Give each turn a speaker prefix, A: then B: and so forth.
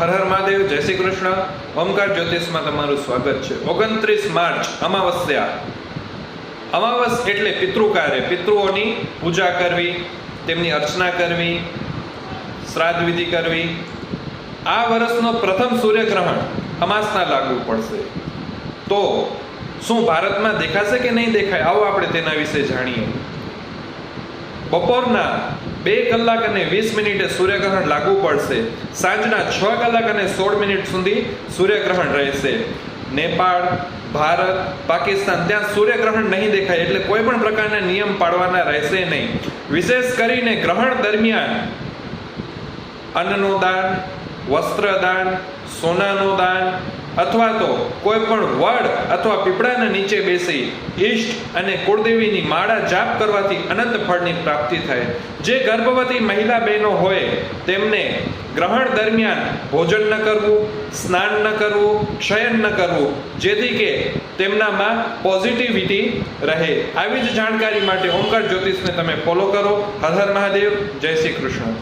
A: હર હર મહાદેવ, જય શ્રી કૃષ્ણ. ઓમકાર જ્યોતિષમાં તમારું સ્વાગત છે. 29 માર્ચ અમાવસ્યા. અમાવસ એટલે પિતૃકાર્ય, પિતૃઓની પૂજા કરવી, તેમની અર્ચના કરવી, શ્રાદ્ધ વિધિ કરવી. આ વર્ષનો પ્રથમ સૂર્યગ્રહણ અમાસના લાગુ પડશે. તો શું ભારતમાં દેખાશે કે નહીં દેખાય? આવો આપણે તેના વિશે જાણીએ. બપોરના 2 કલાક અને 20 મિનિટે સૂર્યગ્રહણ લાગુ પડશે. સાંજના 6 કલાક અને 16 મિનિટ સુધી સૂર્યગ્રહણ રહેશે. નેપાળ, ભારત, પાકિસ્તાન ત્યાં સૂર્યગ્રહણ નહીં દેખાય, એટલે કોઈ પણ પ્રકારના નિયમ પાળવાના રહેશે નહીં. વિશેષ કરીને ગ્રહણ દરમિયાન અન્નનું દાન, વસ્ત્રદાન, સોનાનું દાન અથવા તો કોઈ પણ વડ અથવા પીપળાના નીચે બેસી ઈષ્ટ અને કુળદેવીની માળા જાપ કરવાથી અનંત ફળની પ્રાપ્તિ થાય. જે ગર્ભવતી મહિલા બહેનો હોય તેમને ગ્રહણ દરમિયાન ભોજન ન કરવું, સ્નાન ન કરવું, શયન ન કરવું, જેથી કે તેમનામાં પોઝિટિવિટી રહે. આવી જ જાણકારી માટે ઓમકાર જ્યોતિષને તમે ફોલો કરો. હર હર મહાદેવ, જય શ્રી કૃષ્ણ.